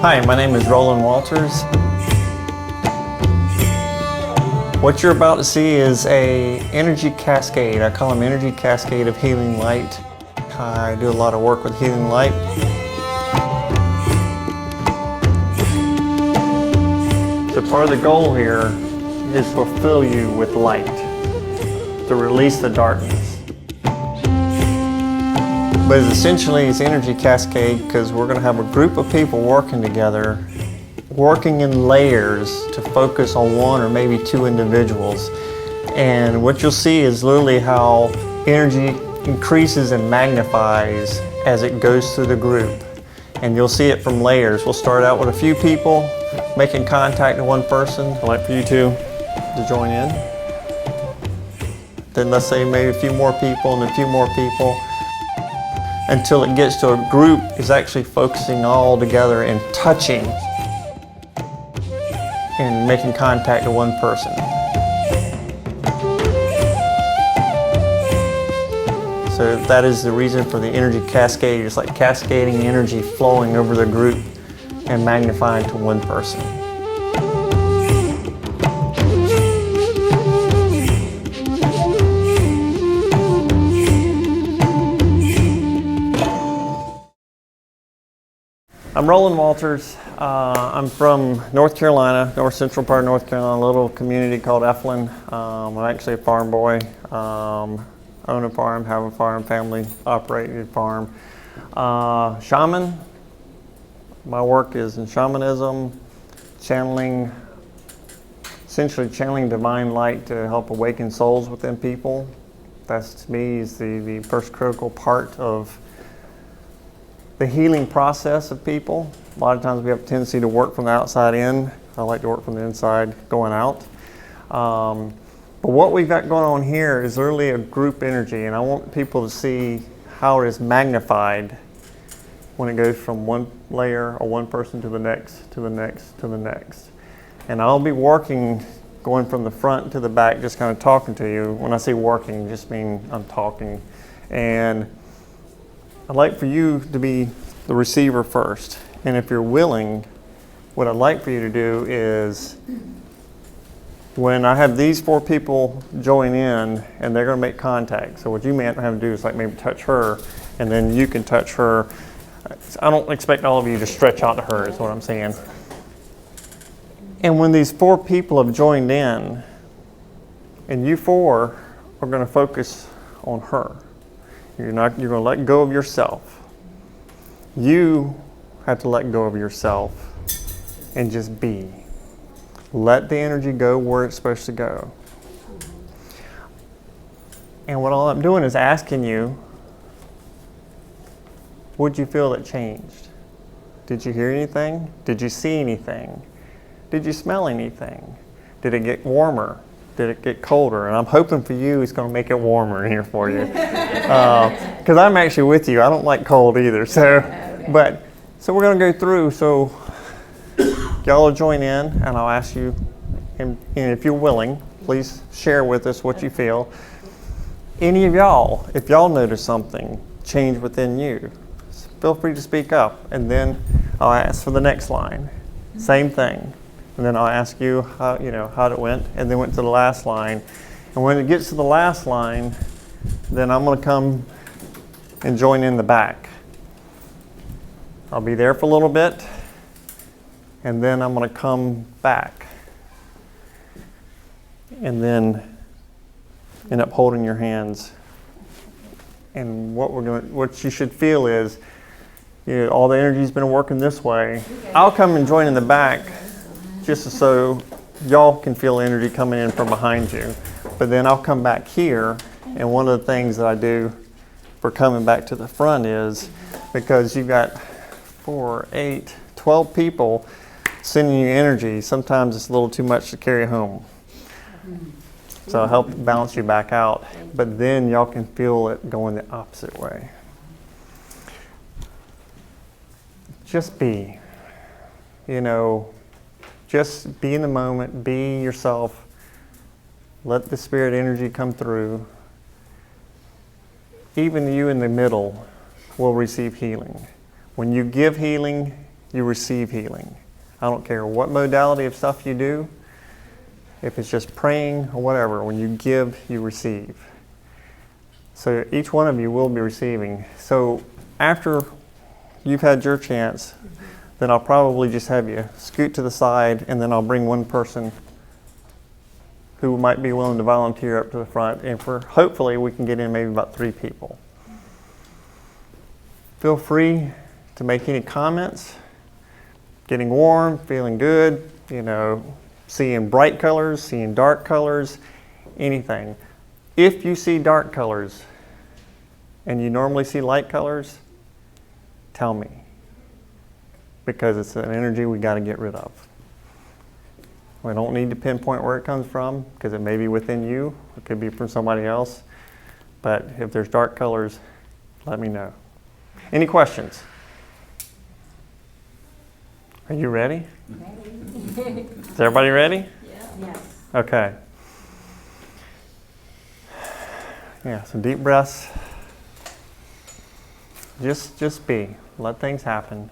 Hi, my name is Roland Walters. What you're about to see is a energy cascade. I call them energy cascade of healing light. I do a lot of work with healing light. So part of the goal here is to fill you with light, to release the darkness. But essentially it's energy cascade because we're going to have a group of people working together, working in layers to focus on one or maybe two individuals. And what you'll see is literally how energy increases and magnifies as it goes through the group. And you'll see it from layers. We'll start out with a few people making contact with one person. I'd like for you to join in. Then let's say maybe a few more people and a few more people, until it gets to a group is actually focusing all together and touching and making contact with one person. So that is the reason for the energy cascade. It's like cascading energy flowing over the group and magnifying to one person. I'm Roland Walters. I'm from North Carolina, north central part of North Carolina, a little community called Eflin. I'm actually a farm boy. Own a farm, have a farm, family operated farm. Shaman. My work is in shamanism, channeling, essentially channeling divine light to help awaken souls within people. That's, to me, is the first critical part of the healing process of people. A lot of times we have a tendency to work from the outside in. I like to work from the inside going out. But what we've got going on here is literally a group energy, and I want people to see how it is magnified when it goes from one layer or one person to the next, to the next, to the next. And I'll be working, going from the front to the back, just kind of talking to you. When I say working, just mean I'm talking. And I'd like for you to be the receiver first. And if you're willing, what I'd like for you to do is, when I have these four people join in and they're going to make contact, so what you may have to do is like maybe touch her, and then you can touch her. I don't expect all of you to stretch out to her, is what I'm saying. And when these four people have joined in, and you four are going to focus on her. You're going to let go of yourself. You have to let go of yourself and just be. Let the energy go where it's supposed to go. And what all I'm doing is asking you, would you feel it changed? Did you hear anything? Did you see anything? Did you smell anything? Did it get warmer? Did it get colder? And I'm hoping for you it's going to make it warmer in here for you. Because I'm actually with you. I don't like cold either. So we're going to go through. So y'all will join in, and I'll ask you, and if you're willing, please share with us what you feel. Any of y'all, if y'all notice something change within you, feel free to speak up. And then I'll ask for the next line. Same thing. And then I'll ask you how it went, and then went to the last line. And when it gets to the last line, then I'm going to come and join in the back. I'll be there for a little bit, and then I'm going to come back. And then end up holding your hands. And what you should feel is, all the energy's been working this way. I'll come and join in the back, just so y'all can feel energy coming in from behind you. But then I'll come back here, and one of the things that I do for coming back to the front is, because you've got 4, 8, 12 people sending you energy, sometimes it's a little too much to carry home. So I'll help balance you back out, but then y'all can feel it going the opposite way. Just be, just be in the moment, be yourself, let the spirit energy come through. Even you in the middle will receive healing. When you give healing, you receive healing. I don't care what modality of stuff you do, if it's just praying or whatever, when you give, you receive. So each one of you will be receiving. So after you've had your chance, then I'll probably just have you scoot to the side, and then I'll bring one person who might be willing to volunteer up to the front, and hopefully we can get in maybe about 3 people. Feel free to make any comments. Getting warm, feeling good, seeing bright colors, seeing dark colors, anything. If you see dark colors and you normally see light colors, tell me, because it's an energy we got to get rid of. We don't need to pinpoint where it comes from, because it may be within you, it could be from somebody else, but if there's dark colors, let me know. Any questions? Are you ready? Ready. Is everybody ready? Yeah. Yes. Okay. Yeah, some deep breaths. Just be. Let things happen.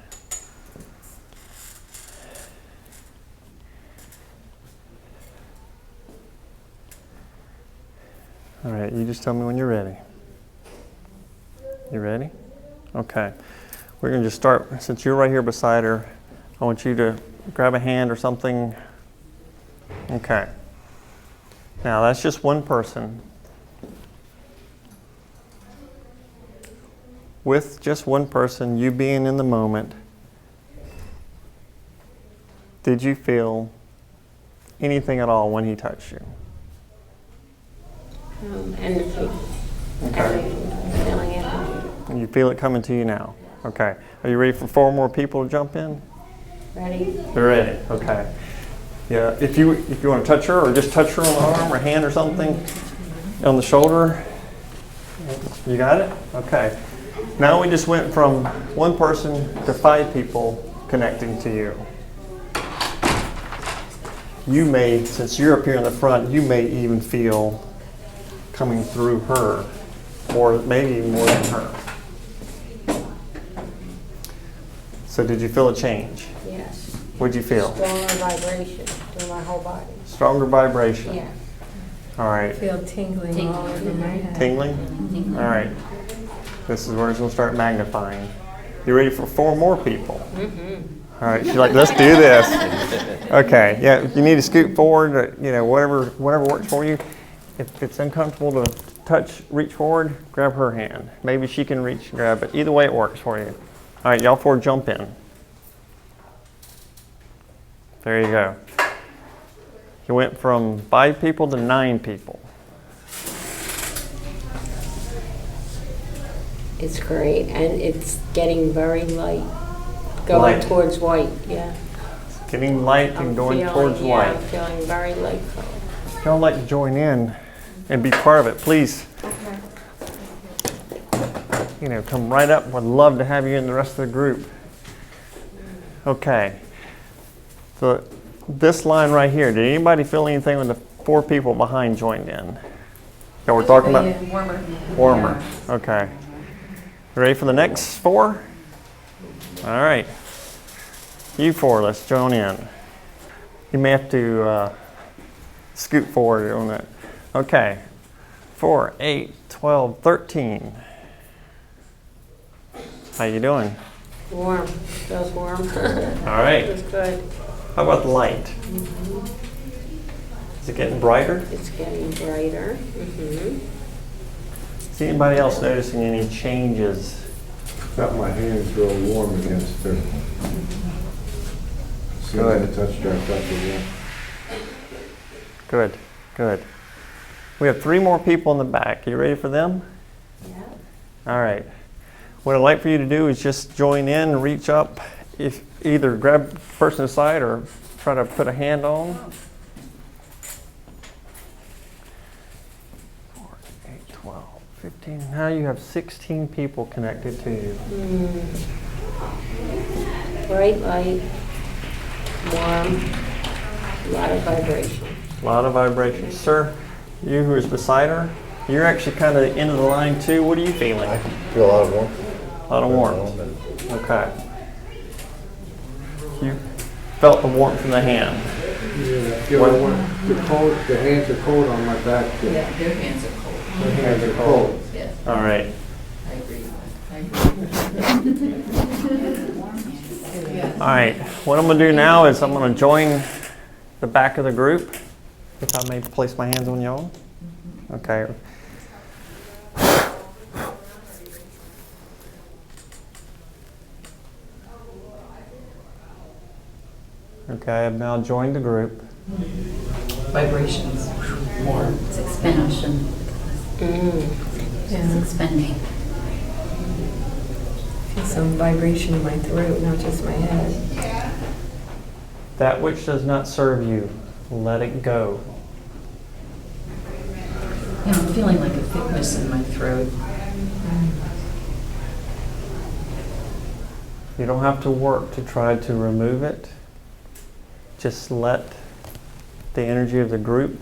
All right, you just tell me when you're ready. You ready? Okay. We're going to just start, since you're right here beside her, I want you to grab a hand or something. Okay. Now that's just one person. With just one person, you being in the moment, did you feel anything at all when he touched you? Energy. Okay. Feeling energy. And you feel it coming to you now? Okay. Are you ready for 4 more people to jump in? Ready? They're ready. Okay. Yeah. If you want to touch her, or just touch her on the arm or hand or something, on the shoulder. You got it? Okay. Now we just went from one person to 5 people connecting to you. You may, since you're up here in the front, you may even feel coming through her, or maybe more than her. So did you feel a change? Yes. What'd you feel? Stronger vibration through my whole body. Stronger vibration? Yeah. All right. Feel tingling all over my head. Tingling? All right. This is where it's going to start magnifying. You ready for 4 more people? Mm-hmm. All right. She's like, let's do this. Okay. Yeah. If you need to scoot forward, whatever works for you. If it's uncomfortable to touch, reach forward, grab her hand. Maybe she can reach and grab it. Either way, it works for you. All right. Y'all 4 jump in. There you go. You went from 5 people to 9 people. It's great, and it's getting very light. Going towards white, yeah. It's getting light and going towards white. I'm feeling very light color. If y'all like to join in and be part of it, please, come right up. Would love to have you in the rest of the group. Okay. So this line right here, did anybody feel anything when the 4 people behind joined in? Yeah, we're talking about warmer. Okay. You ready for the next 4? All right. You 4, let's join in. You may have to scoot forward on that. Okay. 4, 8, 12, 13. How you doing? Warm. Feels warm. All right. Feels good. How about the light? Mm-hmm. Is it getting brighter? It's getting brighter. Mm-hmm. Is anybody else noticing any changes? Got my hands real warm against her. Good. I touched her, I felt it warm. Good, good. We have 3 more people in the back. You ready for them? Yeah. All right. What I'd like for you to do is just join in and reach up. If either grab the person aside or try to put a hand on. 4, 8, 12, 15. Now you have 16 people connected to you. Bright light, warm, a lot of vibration. A lot of vibration. Sir, you who is beside her, you're actually kind of into the line too. What are you feeling? I feel a lot of warmth. A lot of warmth. Okay. You felt the warmth in the hand. Yeah, the hands are cold on my back. Too. Yeah, their hands are cold. The hands are cold. Yes, All right. I agree. All right. What I'm going to do now is I'm going to join the back of the group. If I may place my hands on y'all. Okay. Okay, I've now joined the group. Vibrations, more. It's expansion. It's expanding. Feel some vibration in my throat, not just my head. That which does not serve you, let it go. Yeah, I'm feeling like a thickness in my throat. You don't have to work to try to remove it. Just let the energy of the group.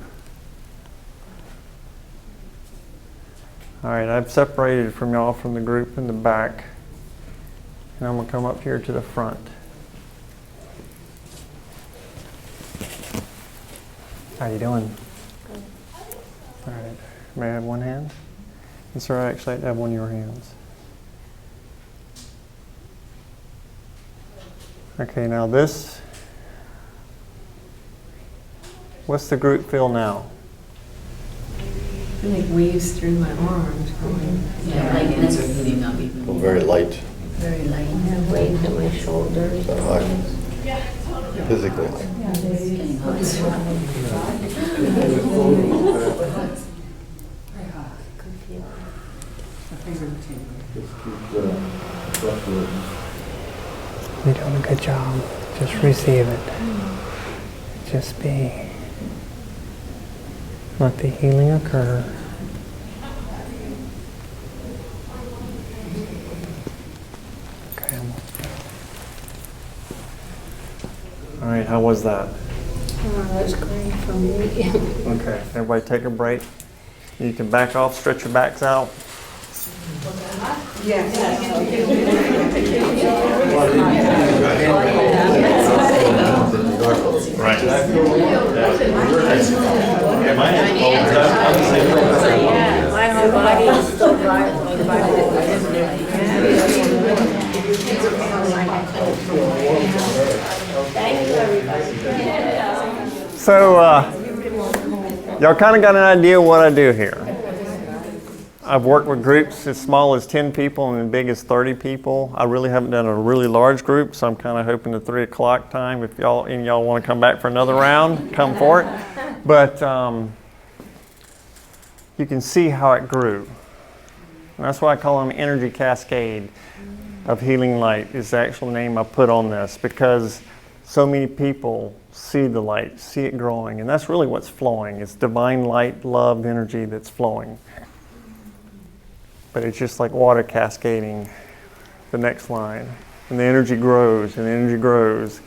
All right, I've separated from y'all from the group in the back. And I'm going to come up here to the front. How you doing? Good. All right. May I have one hand? And sir, I actually have one of your hands. Okay, now this. What's the group feel now? I feel like waves through my arms. Yeah, my hands are heating up even Well, more. very light, Very light. Waves at my shoulders. but physically light. It's getting hot. You're doing a good job. Just receive it. Just be. Let the healing occur. Okay. All right, how was that? Oh, that's great for me. Okay, everybody take a break. You can back off, stretch your backs out. Right. My whole body is still vibrating. Thank you, everybody. So, y'all kind of got an idea what I do here. I've worked with groups as small as 10 people and as big as 30 people. I really haven't done a really large group, so I'm kind of hoping the 3 o'clock time, if any of y'all want to come back for another round, come for it. But you can see how it grew. And that's why I call them energy cascade of healing light is the actual name I put on this, because so many people see the light, see it growing, and that's really what's flowing. It's divine light, love, energy that's flowing. But it's just like water cascading the next line. And the energy grows and the energy grows.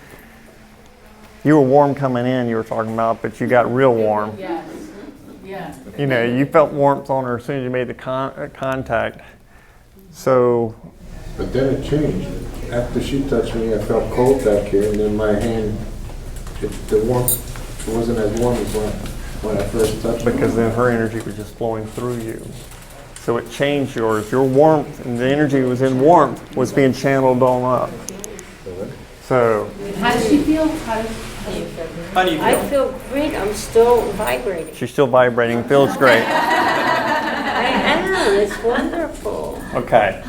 You were warm coming in, you were talking about, but you got real warm. Yes. Yeah. You know, you felt warmth on her as soon as you made the contact. So. But then it changed. After she touched me, I felt cold back here, and then my hand, the warmth wasn't as warm as when I first touched her. Because then her energy was just flowing through you. So it changed yours. Your warmth and the energy was in warmth was being channeled on up. So. How does she feel? How do you I feel great. I'm still vibrating. She's still vibrating. Feels great. I am. It's wonderful. Okay.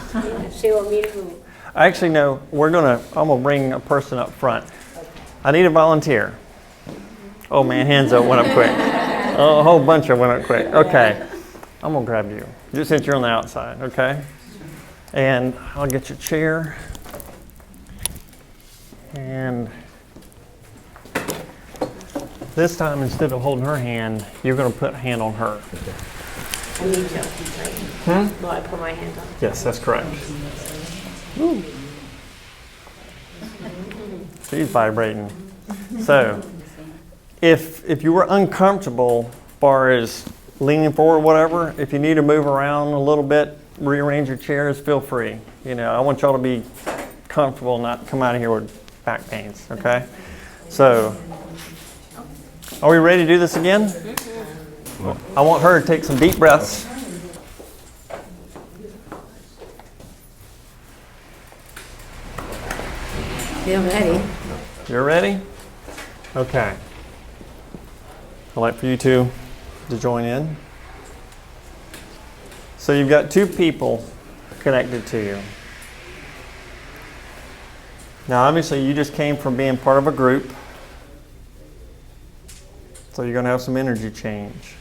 She want me to move. Actually, no. I'm gonna bring a person up front. I need a volunteer. Oh man, hands up went up quick. Oh, a whole bunch of went up quick. Okay. I'm gonna grab you, just since you're on the outside, okay? And I'll get your chair. And this time, instead of holding her hand, you're gonna put a hand on her. I need to. Right? Well, I put my hand on. Yes, that's correct. Woo. She's vibrating. So, if you were uncomfortable, as far as leaning forward, whatever, if you need to move around a little bit, rearrange your chairs, feel free. You know, I want y'all to be comfortable, not come out of here with back pains, okay? So, are we ready to do this again? I want her to take some deep breaths. Feel ready? You're ready? Okay. I'd like for you two to join in. So you've got two people connected to you. Now obviously you just came from being part of a group. So you're going to have some energy change.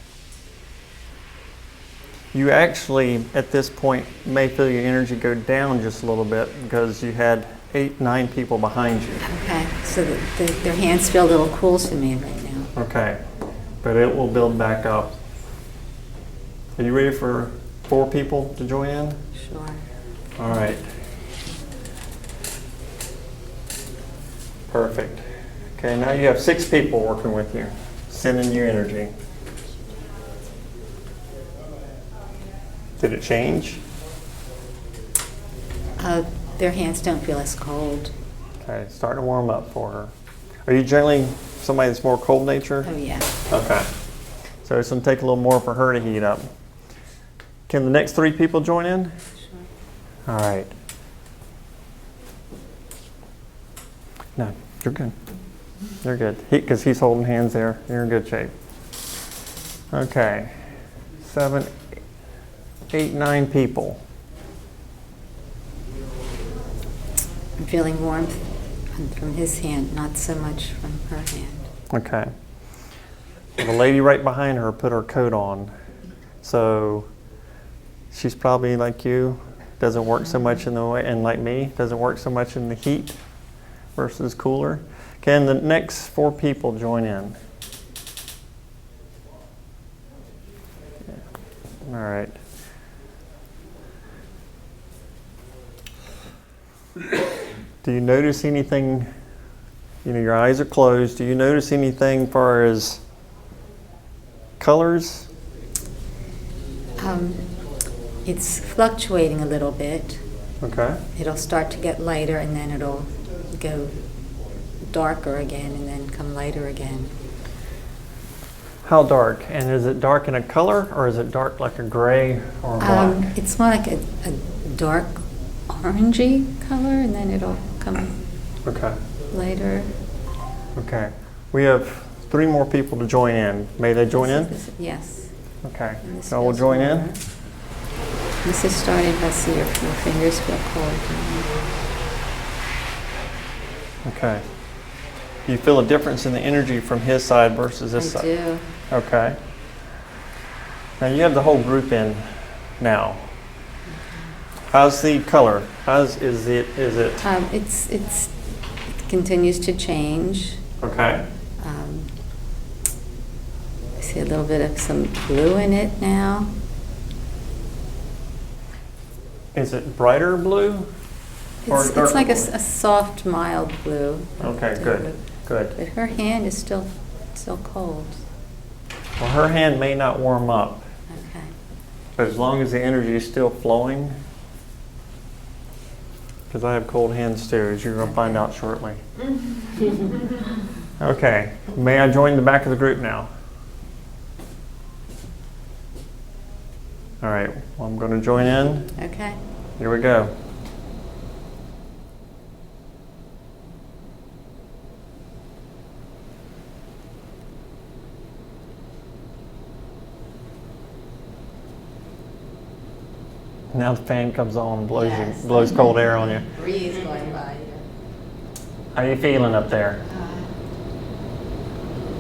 You actually, at this point, may feel your energy go down just a little bit because you had 8, 9 people behind you. Okay, so their hands feel a little cool to me right now. Okay, but it will build back up. Are you ready for 4 people to join in? Sure. All right. Perfect. Okay, now you have 6 people working with you, sending you energy. Did it change? Their hands don't feel as cold. Okay, starting to warm up for her. Are you generally somebody that's more cold nature? Oh, yeah. Okay. So it's going to take a little more for her to heat up. Can the next 3 people join in? Sure. All right. No, you're good. You're good. Because he's holding hands there. You're in good shape. Okay. 7, 8, 9 people. I'm feeling warmth from his hand, not so much from her hand. Okay. The lady right behind her put her coat on. So she's probably like you, doesn't work so much in the way, and like me, doesn't work so much in the heat versus cooler. Can the next 4 people join in? All right. Do you notice anything, your eyes are closed, do you notice anything as far as colors? It's fluctuating a little bit. Okay. It'll start to get lighter and then it'll go darker again and then come lighter again. How dark? And is it dark in a color or is it dark like a gray or a black? It's more like a dark orangey color and then it'll come Okay. lighter. Okay. We have 3 more people to join in. May they join in? Yes. Okay. And this So we'll feels join in. warmer. This is starting, I see your fingers feel cold. Okay. Do you feel a difference in the energy from his side versus this I side? do. Okay. Now you have the whole group in now. How's the color? Is it? It continues to change. Okay. I see a little bit of some blue in it now. Is it brighter blue? Or It's darker like blue? a soft, mild blue. Okay, good, good. But her hand is still cold. Well, her hand may not warm up, Okay. but as long as the energy is still flowing, because I have cold hands too, as you're going to find out shortly. Okay, may I join the back of the group now? All right, well, I'm going to join in. Okay. Here we go. Now the fan comes on and blows cold air on you. Breeze going by here. How are you feeling up there?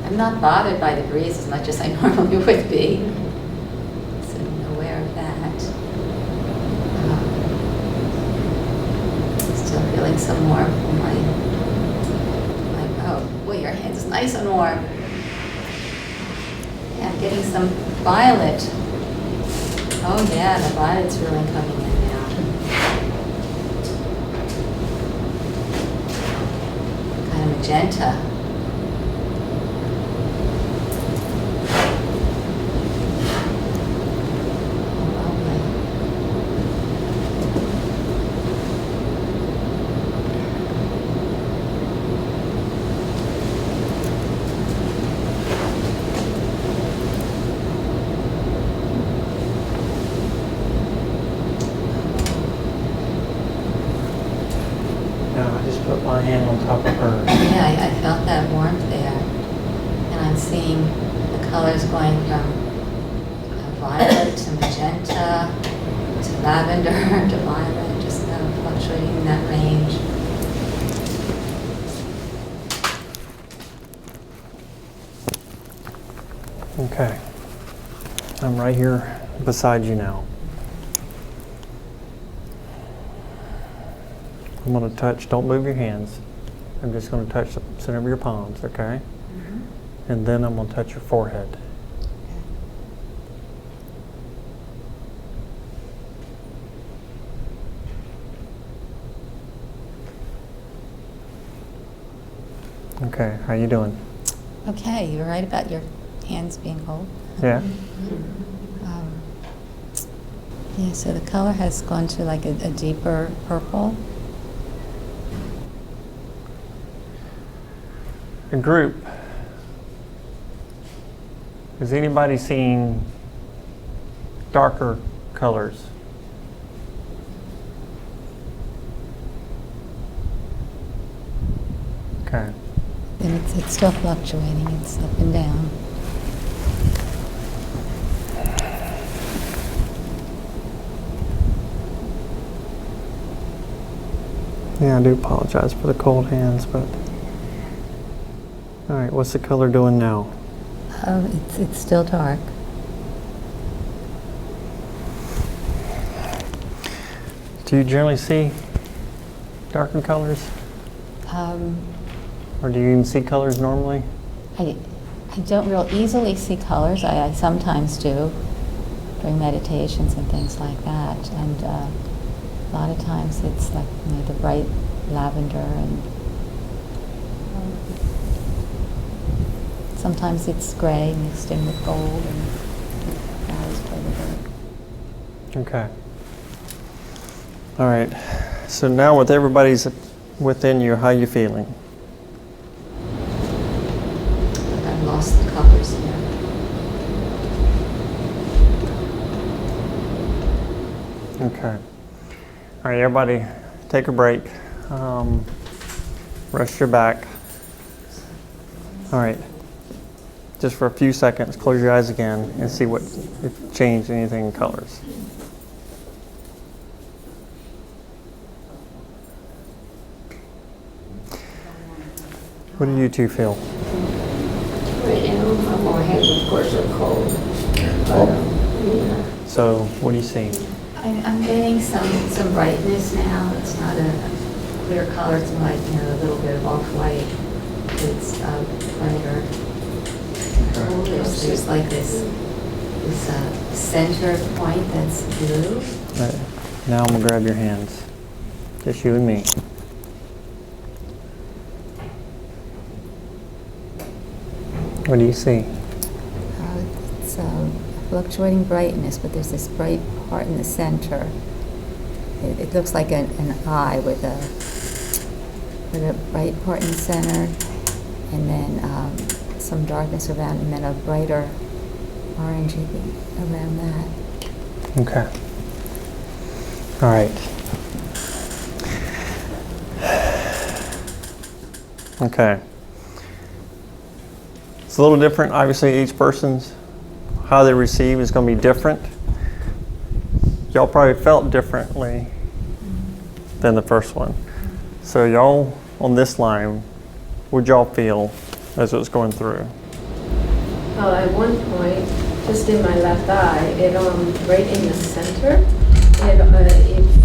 I'm not bothered by the breeze as much as I normally would be. So I'm aware of that. Still feeling some warmth from oh boy, your hand is nice and warm. Yeah, I'm getting some violet. Oh yeah, the violet's really coming in now. Kind of magenta. Yeah, I just put my hand on top of hers. Yeah, I felt that warmth there. And I'm seeing the colors going from violet to magenta to lavender to violet, just kind of fluctuating in that range. Okay. I'm right here beside you now. I'm going to touch, don't move your hands. I'm just going to touch the center of your palms, okay? And then I'm going to touch your forehead. Okay, how you doing? Okay, you're right about your hands being cold. Yeah? Yeah, so the color has gone to like a deeper purple. A group. Is anybody seeing darker colors? Okay. And it's still fluctuating, it's up and down. Yeah, I do apologize for the cold hands, but... All right, what's the color doing now? It's still dark. Do you generally see darker colors? Or do you even see colors normally? I don't real easily see colors. I sometimes do during meditations and things like that. And a lot of times it's like the bright lavender, and sometimes it's gray mixed in with gold, and that is quite a bit. Okay. All right. So now with everybody's within you, how are you feeling? Like I've lost the colors here. Okay. All right, everybody, take a break. Rest your back. All right. Just for a few seconds, close your eyes again and see what if changed anything in colors. What do you two feel? Right now, my foreheads, of course, are cold. But, yeah. So, what do you see? I'm getting some brightness now. It's not a clear color. It's like a little bit of off-white. It's brighter. There's like this center point that's blue. All right. Now I'm gonna grab your hands, just you and me. What do you see? It's fluctuating brightness, but there's this bright part in the center. It looks like an eye with a bright part in the center, and then some darkness around, and then a brighter orangey around that. Okay. All right. Okay. It's a little different. Obviously, each person's, how they receive is going to be different. Y'all probably felt differently than the first one. So y'all on this line, what'd y'all feel as it was going through? Well, at one point, just in my left eye, right in the center, it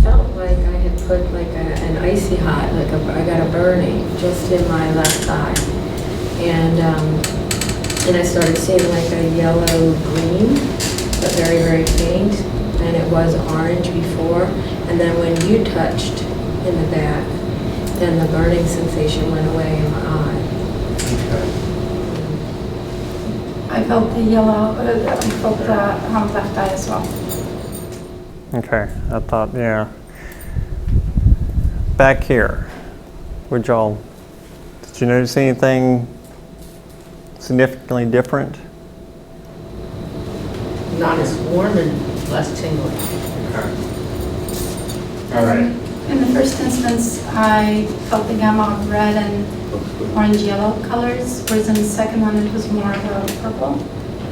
felt like I had put like an icy hot, I got a burning just in my left eye. And I started seeing like a yellow green, but very, very faint. And it was orange before. And then when you touched in the back, then the burning sensation went away in my eye. I felt the yellow, I felt the left eye as well. Okay, I thought, yeah. Back here, did you notice anything significantly different? Not as warm and less tingling. Okay. All right. In the first instance, I felt the gamma of red and orange-yellow colors, whereas in the second one, it was more of a purple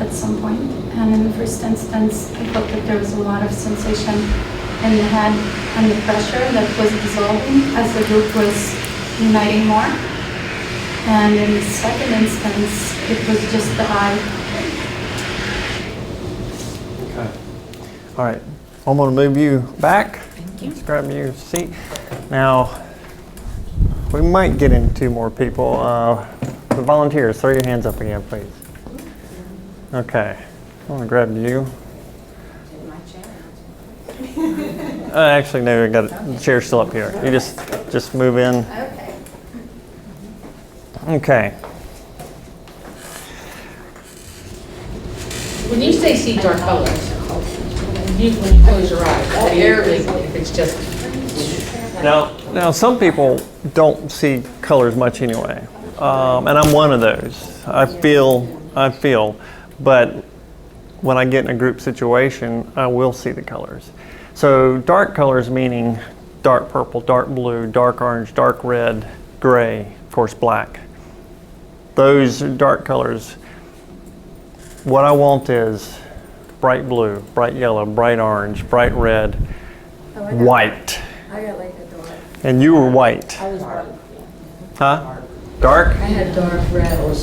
at some point. And in the first instance, I felt that there was a lot of sensation in the head and the pressure that was dissolving as the group was uniting more. And in the second instance, it was just the eye. Okay. All right. I'm going to move you back. Thank you. Let's grab you a seat. Now, we might get into 2 more people. The volunteers, throw your hands up again, please. Okay. I'm going to grab you. Actually, no, I got the chair still up here. You just move in. Okay. Okay. When you say see dark colors, when you close your eyes, rarely if it's just. Now, some people don't see colors much anyway, and I'm one of those. I feel, but when I get in a group situation, I will see the colors. So dark colors meaning dark purple, dark blue, dark orange, dark red, gray, of course black. Those dark colors, what I want is bright blue, bright yellow, bright orange, bright red, white. I got like a dark. And you were white. I was right. Huh? Dark? I had dark red. I was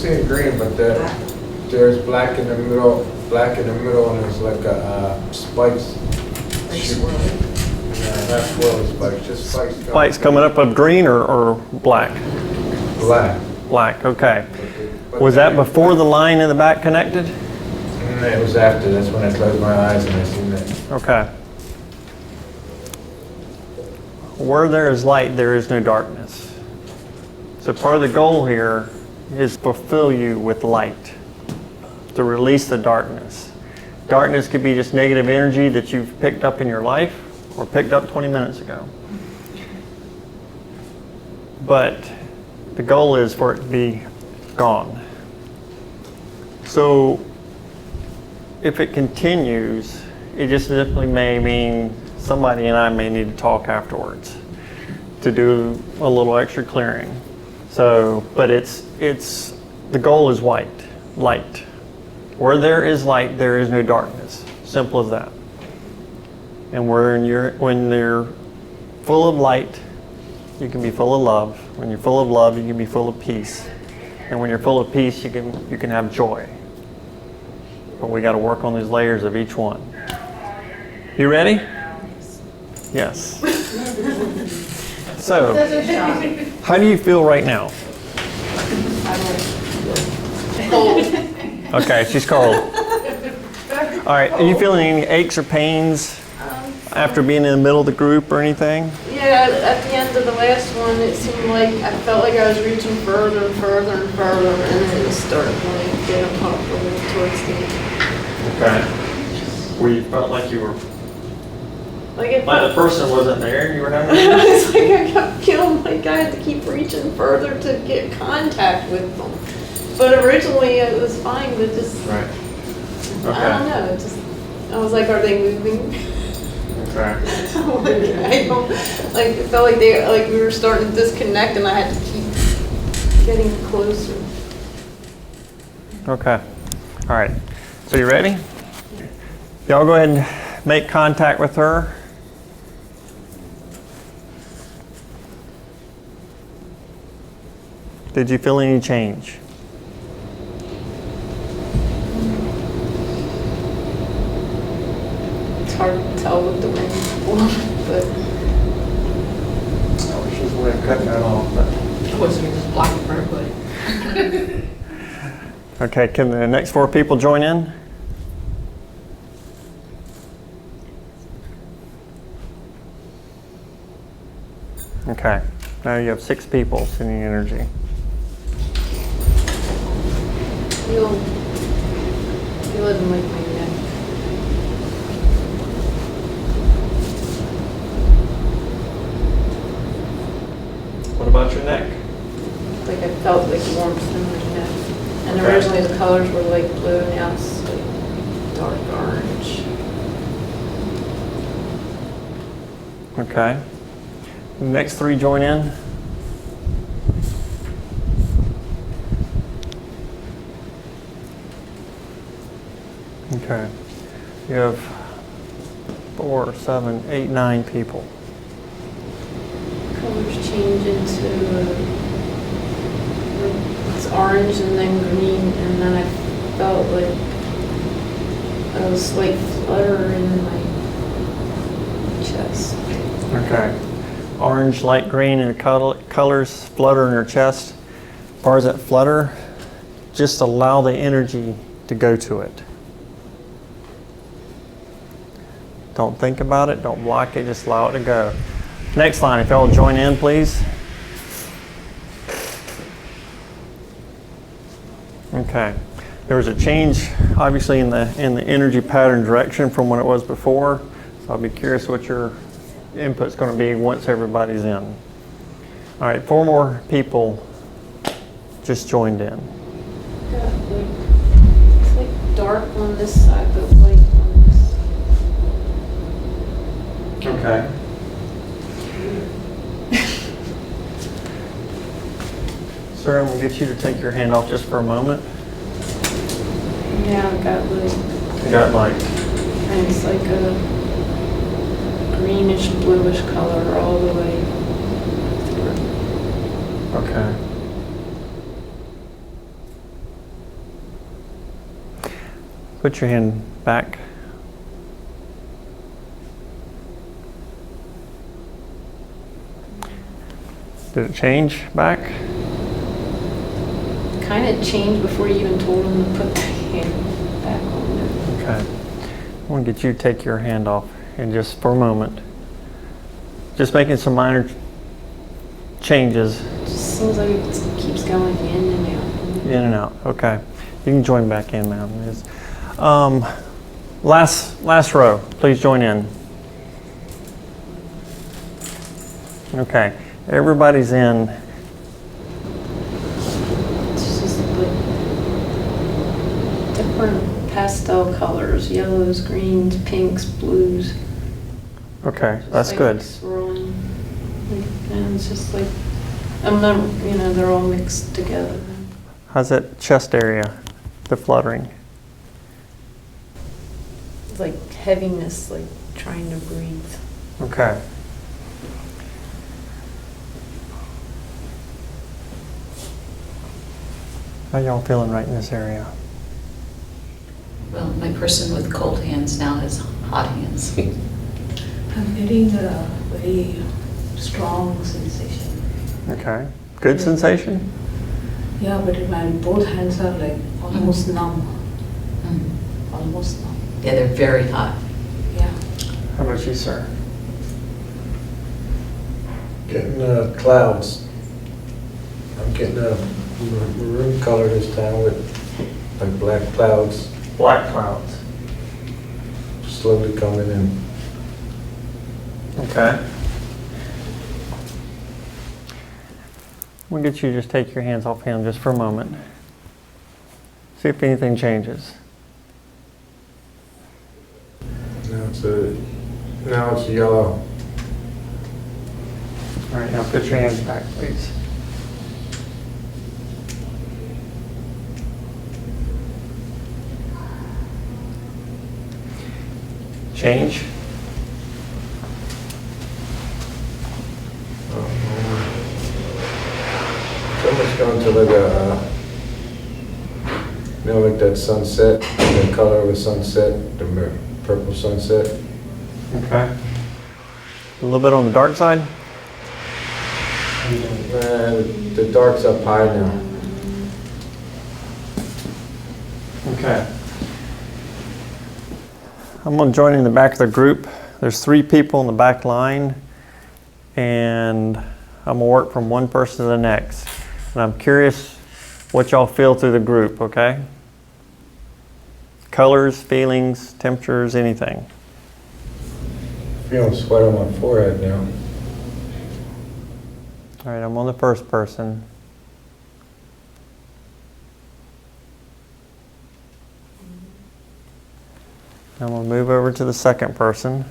seeing green, but there's black in the middle, and it's like a spikes. Yeah, not swirly spikes, just spikes. Spikes coming up of green or black? Black. Black, okay. Was that before the line in the back connected? It was after. That's when I closed my eyes and I seen that. Okay. Where there is light, there is no darkness. So part of the goal here is to fulfill you with light, to release the darkness. Darkness could be just negative energy that you've picked up in your life or picked up 20 minutes ago. But the goal is for it to be gone. So if it continues, it just simply may mean somebody and I may need to talk afterwards to do a little extra clearing. So, but it's the goal is light. Where there is light, there is no darkness. Simple as that. And when you're full of light, you can be full of love. When you're full of love, you can be full of peace. And when you're full of peace, you can have joy. But we got to work on these layers of each one. You ready? Yes. So, how do you feel right now? Okay, she's cold. All right, are you feeling any aches or pains after being in the middle of the group or anything? Yeah, at the end of the last one, it seemed like I felt like I was reaching further and further and further, and then it started like getting popular towards the end. Okay. Where you felt like you were, Like it the person wasn't there and you were having it's like I kept feeling like I had to keep reaching further to get contact with them. But originally it was fine, but just, right. I don't know, it just, I was like, are they moving? Okay. I don't, like, it felt like we were starting to disconnect and I had to keep getting closer. Okay. All right. So you ready? Y'all go ahead and make contact with her. Did you feel any change? It's hard to tell with the wind blowing, but I wish this would have cut that off. I wasn't just blocking for everybody. Okay, can the next 4 people join in? Okay, now you have 6 people sending energy. feel it in like my neck. What about your neck? Like I felt like warmth in my neck. And originally the colors were like blue, now it's like dark orange. Okay. The next three join in. Okay. You have 4, 7, 8, 9 people. Colors change into, it's orange and then green, and then I felt like I was like fluttering in my chest. Okay. Orange, light green, and colors flutter in your chest. As far as that flutter, just allow the energy to go to it. Don't think about it, don't block it, just allow it to go. Next line, if y'all join in, please. Okay. There was a change, obviously, in the energy pattern direction from when it was before. So I'll be curious what your input's going to be once everybody's in. All right, 4 more people just joined in. Got like, it's like dark on this side, but light on this side. Okay. Sir, I'm going to get you to take your hand off just for a moment. Yeah, I got like, You got light. and it's like a greenish bluish color all the way through. Okay. Put your hand back. Did it change back? Kind of changed before you even told him to put the hand back on there. Okay. I want to get you to take your hand off and just for a moment. Just making some minor changes. It just seems like it just keeps going in and out. In and out. Okay. You can join back in now. Last row. Please join in. Okay. Everybody's in. It's just like different pastel colors, yellows, greens, pinks, blues. Okay, that's Like good. swirling. And it's just like, I'm not, they're all mixed together. How's that chest area, the fluttering? It's like heaviness, like trying to breathe. Okay. How y'all feeling right in this area? Well, my person with cold hands now has hot hands. I'm getting a very strong sensation. Okay. Good sensation? Yeah, but my both hands are like almost numb. Almost numb. Yeah, they're very hot. Yeah. How about you, sir? Getting clouds. I'm getting a maroon color this time with like black clouds Black clouds. slowly coming in. Okay. We'll get you to just take your hands off him just for a moment. See if anything changes. Now it's yellow. All right, now put your hands back, please. Change. It's almost going to like like that sunset, the color of a sunset, the purple sunset. Okay. A little bit on the dark side. The dark's up high now. Okay. I'm going to join in the back of the group. There's 3 people in the back line, and I'm going to work from one person to the next. And I'm curious what y'all feel through the group, okay? Colors, feelings, temperatures, anything. Feeling sweat on my forehead now. All right, I'm on the first person. I'm going to move over to the second person.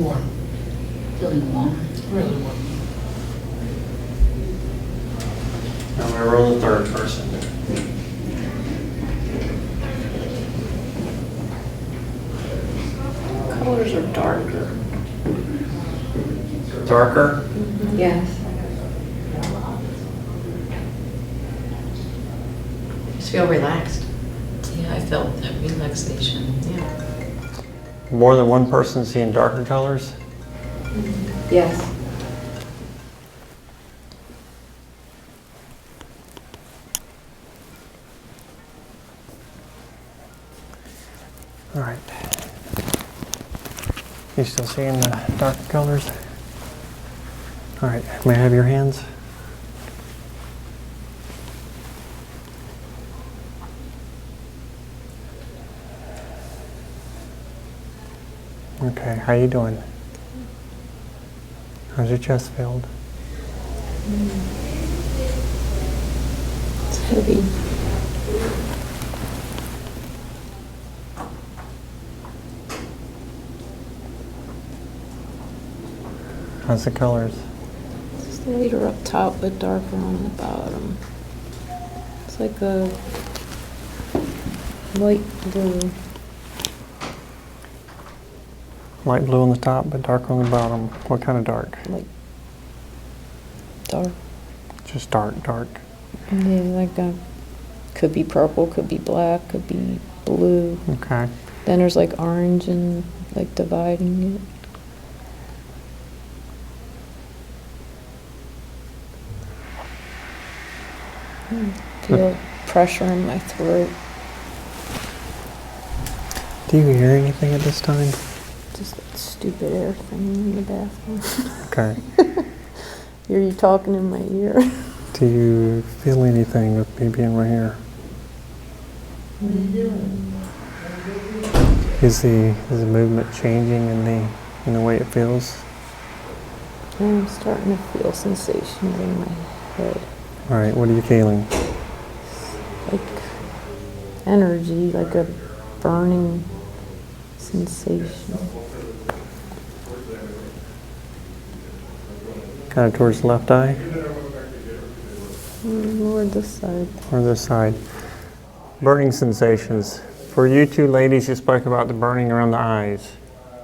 Warm, Feeling warm. really warm. I'm gonna roll the third person. Colors are darker. Darker? Yes. Just feel relaxed. Yeah, I felt that relaxation. Yeah. More than one person seeing darker colors? Yes. All right. You still seeing the darker colors? All right, may I have your hands? Okay, how you doing? How's your chest filled? It's heavy. How's the colors? It's lighter up top, but darker on the bottom. It's like a light blue. Light blue on the top, but dark on the bottom. What kind of dark? Like dark. Just dark, dark. Yeah, like a, could be purple, could be black, could be blue. Okay. Then there's like orange and like dividing it. Feel pressure in my throat. Do you hear anything at this time? Just that stupid air thing in the bathroom. Okay. Hear you talking in my ear. Do you feel anything with me being right here? Is the movement changing in the way it feels? I'm starting to feel sensations in my head. All right, what are you feeling? Like energy, like a burning sensation. Kind of towards the left eye? More this side. Or this side? Burning sensations. For you two ladies, you spoke about the burning around the eyes.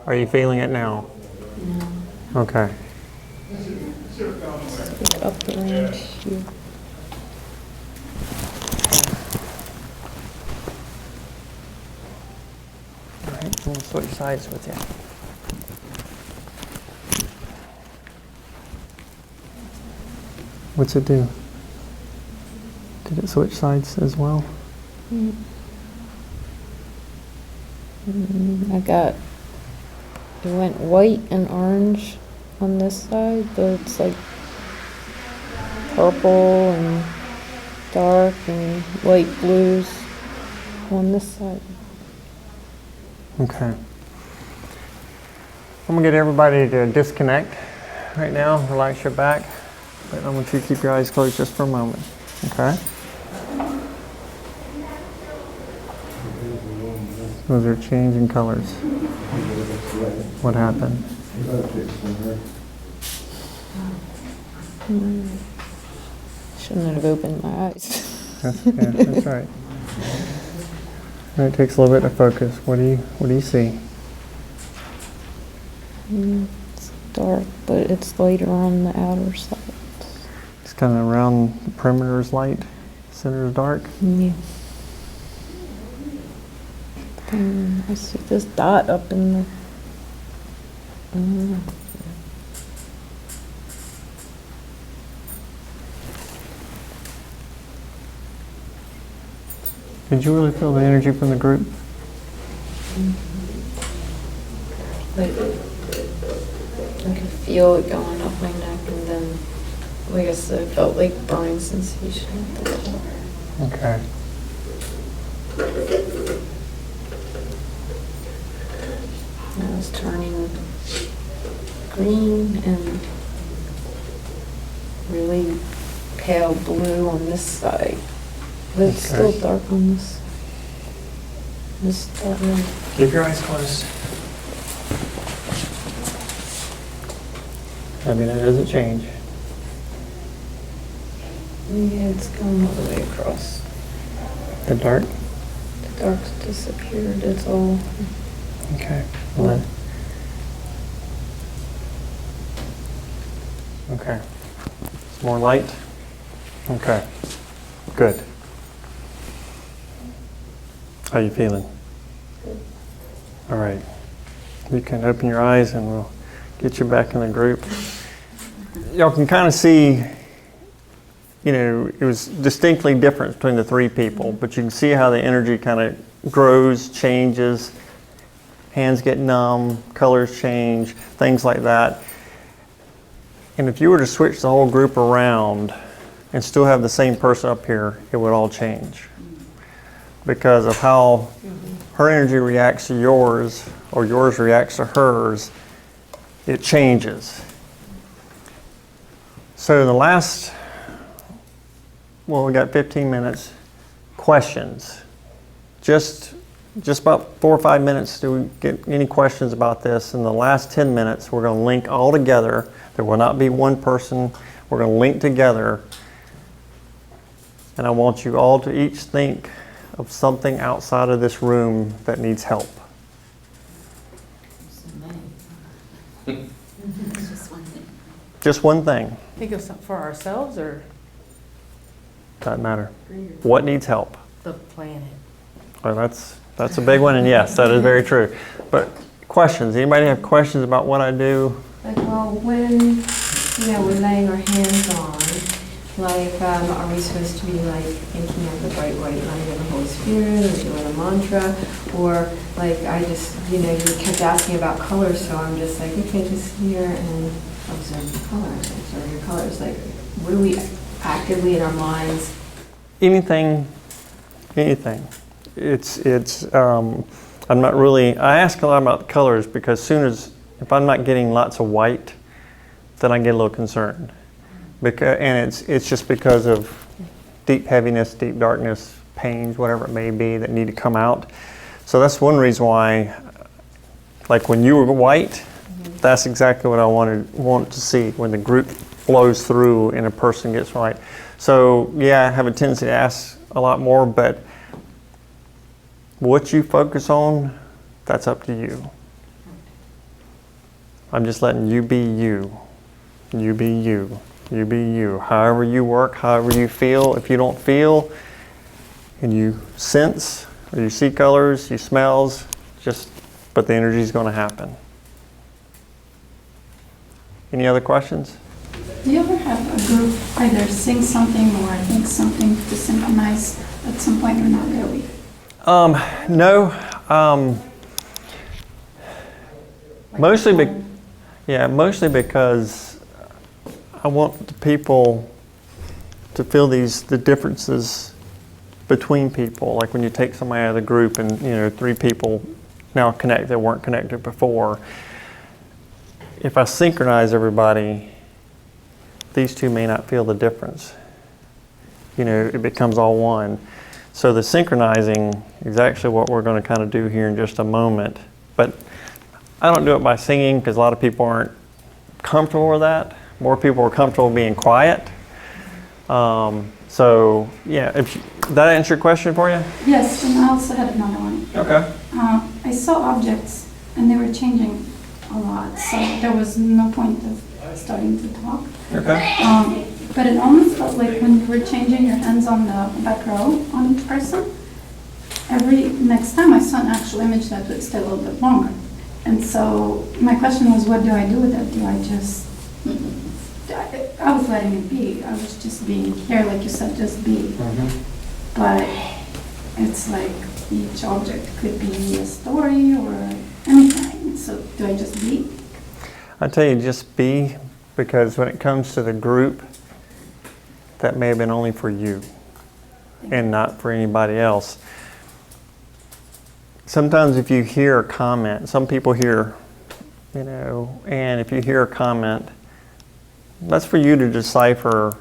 Are you feeling it now? No. Okay. Like up around here. All right, we'll switch sides with you. What's it do? Did it switch sides as well? It went white and orange on this side, but it's like purple and dark and light blues on this side. Okay. I'm gonna get everybody to disconnect right now, relax your back, but I want you to keep your eyes closed just for a moment, okay? Those are changing colors. What happened? Shouldn't have opened my eyes. That's right. It takes a little bit of focus. What do you see? It's dark, but it's lighter on the outer side. It's kind of around the perimeter is light, center is dark. Yeah. I see this dot up in the. Did you really feel the energy from the group? Like, I could feel it going up my neck, and then, like I said, I felt like burning sensation at the top. Okay. And I was turning green and really pale blue on this side. But it's still dark on this. This dark one. Keep your eyes closed. I mean, it doesn't change. Yeah, it's going all the way across. The dark? The dark's disappeared, it's all. Okay. Well, then. Okay. Some more light? Okay. Good. How you feeling? Good. All right. You can open your eyes and we'll get you back in the group. Y'all can kind of see, you know, it was distinctly different between the three people, but you can see how the energy kind of grows, changes, hands get numb, colors change, things like that. And if you were to switch the whole group around and still have the same person up here, it would all change. Because of how her energy reacts to yours, or yours reacts to hers, it changes. So the last, well, we got 15 minutes, questions. Just about 4 or 5 minutes, do we get any questions about this? In the last 10 minutes, we're going to link all together. There will not be one person. We're going to link together. And I want you all to each think of something outside of this room that needs help. Just one thing. Think of something for ourselves or Doesn't matter. What needs help? the planet? Well, that's a big one, and yes, that is very true. But questions? Anybody have questions about what I do? Like, well, when, we're laying our hands on, like, are we supposed to be, like, thinking of the bright white light of the Holy Spirit, or doing a mantra, or, like, I just, you kept asking about colors, so I'm just like, okay, just here and observe the colors, observe your colors. Like, what do we actively in our minds? Anything. I'm not really, I ask a lot about the colors because if I'm not getting lots of white, then I get a little concerned. And it's just because of deep heaviness, deep darkness, pains, whatever it may be that need to come out. So that's one reason why, like when you were white, that's exactly what I want to see when the group flows through and a person gets right. So yeah, I have a tendency to ask a lot more, but what you focus on, that's up to you. I'm just letting you be you. You be you. You be you. However you work, however you feel. If you don't feel and you sense or you see colors, you smells, but the energy is going to happen. Any other questions? Do you ever have a group either sing something or think something to synchronize at some point or not really? No. Mostly because I want the people to feel the differences between people. Like when you take somebody out of the group and 3 people now connect that weren't connected before. If I synchronize everybody, these 2 may not feel the difference. It becomes all one. So the synchronizing is actually what we're going to kind of do here in just a moment. But I don't do it by singing because a lot of people aren't comfortable with that. More people are comfortable being quiet. So yeah, that answer your question for you? Yes, and I also had another one. Okay. I saw objects and they were changing a lot, so there was no point of starting to talk. Okay. But it almost felt like when you were changing your hands on the back row on each person, every next time I saw an actual image that would stay a little bit longer. And so my question was, what do I do with it? Do I just, I was letting it be. I was just being here, like you said, just be. Mm-hmm. But it's like each object could be a story or anything. So do I just be? I tell you, just be, because when it comes to the group, that may have been only for you and not for anybody else. Sometimes if you hear a comment, some people hear, and if you hear a comment, that's for you to decipher,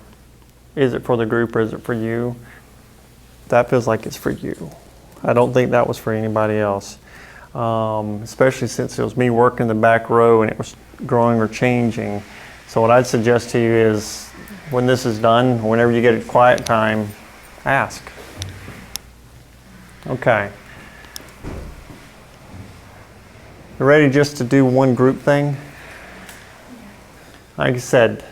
is it for the group or is it for you? That feels like it's for you. I don't think that was for anybody else. Especially since it was me working the back row and it was growing or changing. So what I'd suggest to you is when this is done, whenever you get a quiet time, ask. Okay. You ready just to do one group thing? Like I said,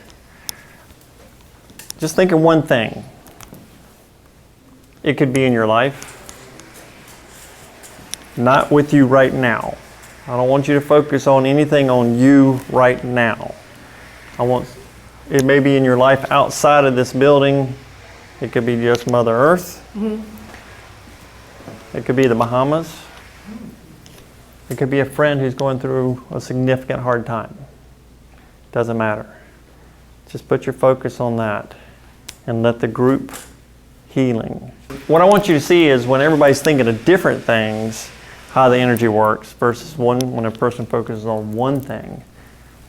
just think of one thing. It could be in your life, not with you right now. I don't want you to focus on anything on you right now. It may be in your life outside of this building. It could be just Mother Earth. It could be the Bahamas. It could be a friend who's going through a significant hard time. Doesn't matter. Just put your focus on that and let the group healing. What I want you to see is when everybody's thinking of different things, how the energy works versus when a person focuses on one thing,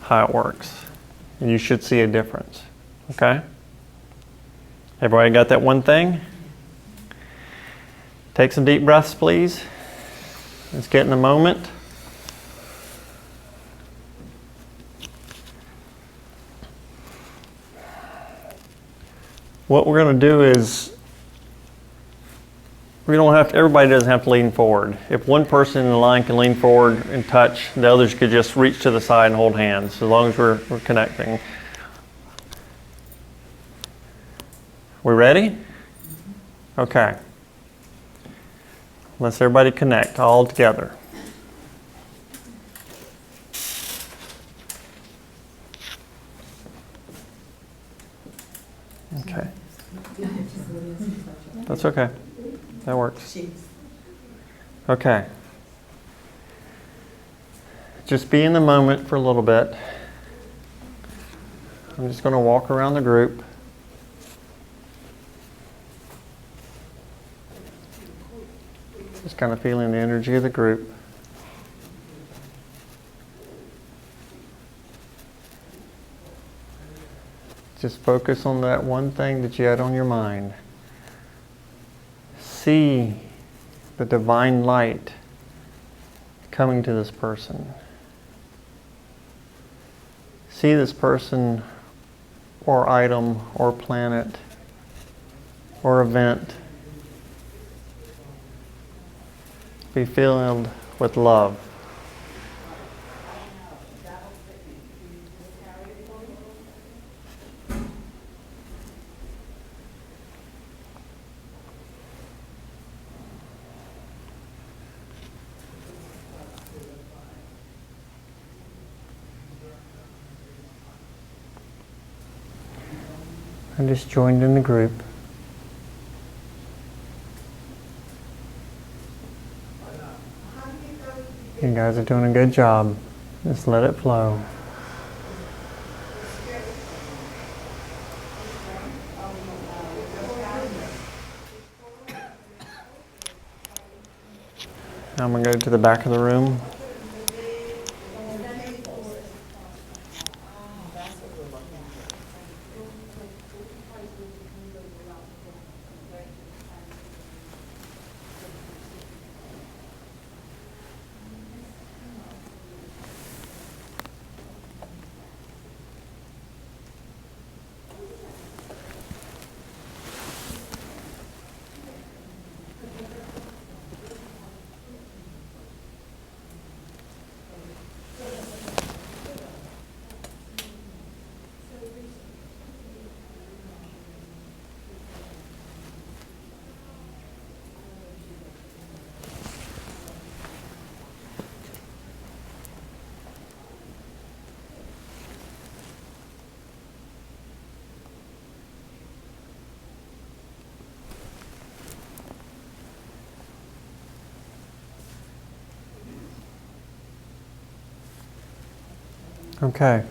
how it works. And you should see a difference. Okay? Everybody got that one thing? Take some deep breaths, please. Let's get in the moment. What we're going to do is, everybody doesn't have to lean forward. If one person in the line can lean forward and touch, the others could just reach to the side and hold hands, as long as we're connecting. We ready? Okay. Let's everybody connect all together. Okay. That's okay. That works. Okay. Just be in the moment for a little bit. I'm just going to walk around the group. Just kind of feeling the energy of the group. Just focus on that one thing that you had on your mind. See the divine light coming to this person. See this person or item or planet or event be filled with love. I just joined in the group. You guys are doing a good job. Just let it flow. Now I'm going to go to the back of the room. Okay,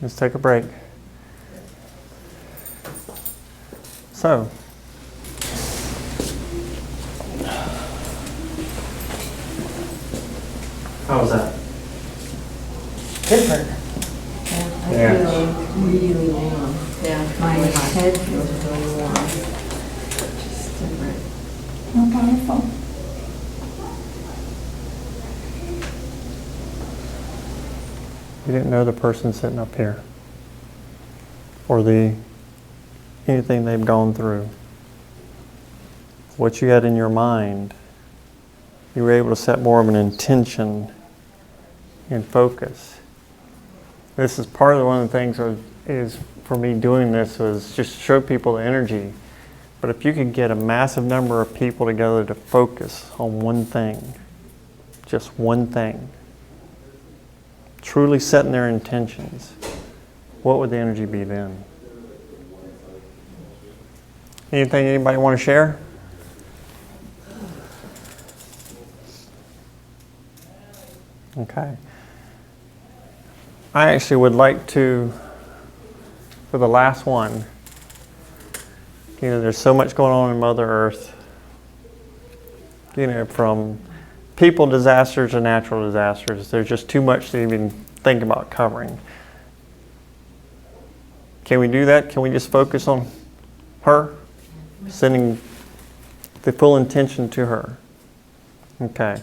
let's take a break. So, how was that? Different. I feel really warm. Yeah. My head feels really warm. Just different. More powerful. You didn't know the person sitting up here. or anything they've gone through. What you had in your mind, you were able to set more of an intention and focus. This is part of one of the things is for me doing this was just show people the energy. But if you could get a massive number of people together to focus on one thing, just one thing, truly setting their intentions, what would the energy be then? Anything anybody want to share? Okay. I actually would like to, for the last one, there's so much going on in Mother Earth, from people disasters to natural disasters. There's just too much to even think about covering. Can we do that? Can we just focus on her? Sending the full intention to her. Okay.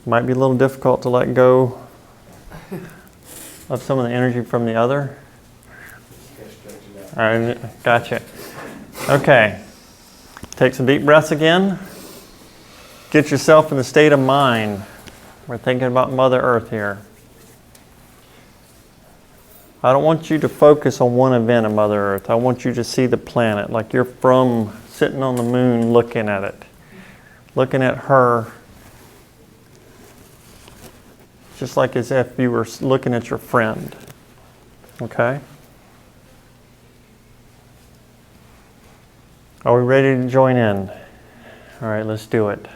Might be a little difficult to let go of some of the energy from the other. All right, gotcha. Okay. Take some deep breaths again. Get yourself in the state of mind. We're thinking about Mother Earth here. I don't want you to focus on one event of Mother Earth. I want you to see the planet like you're from sitting on the moon looking at it. Looking at her just like as if you were looking at your friend. Okay? Are we ready to join in? All right, let's do it.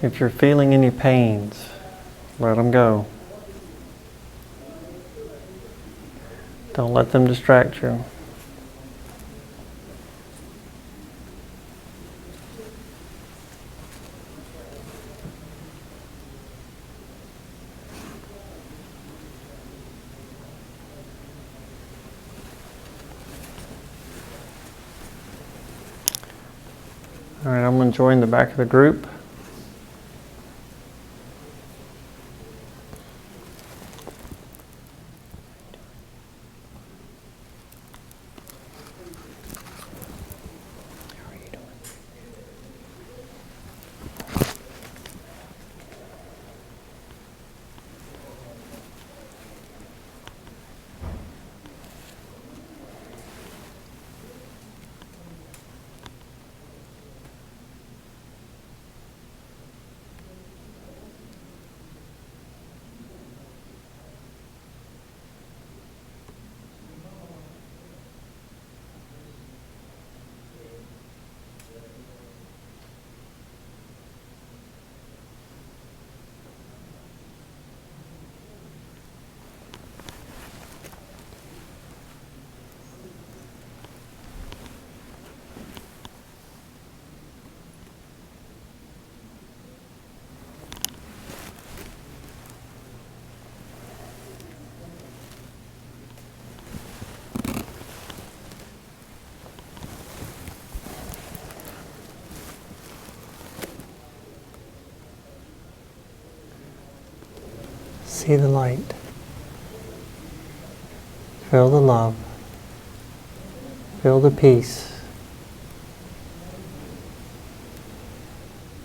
If you're feeling any pains, let them go. Don't let them distract you. All right, I'm going to join the back of the group. See the light. Feel the love. Feel the peace.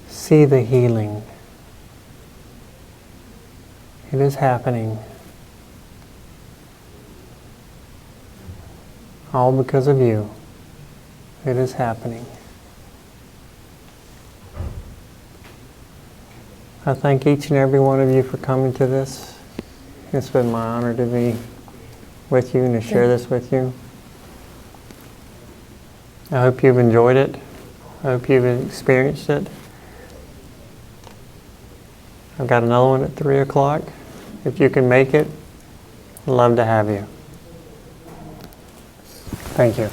See the healing. It is happening. All because of you. It is happening. I thank each and every one of you for coming to this. It's been my honor to be with you and to share this with you. I hope you've enjoyed it. I hope you've experienced it. I've got another one at 3 o'clock. If you can make it, I'd love to have you. Thank you.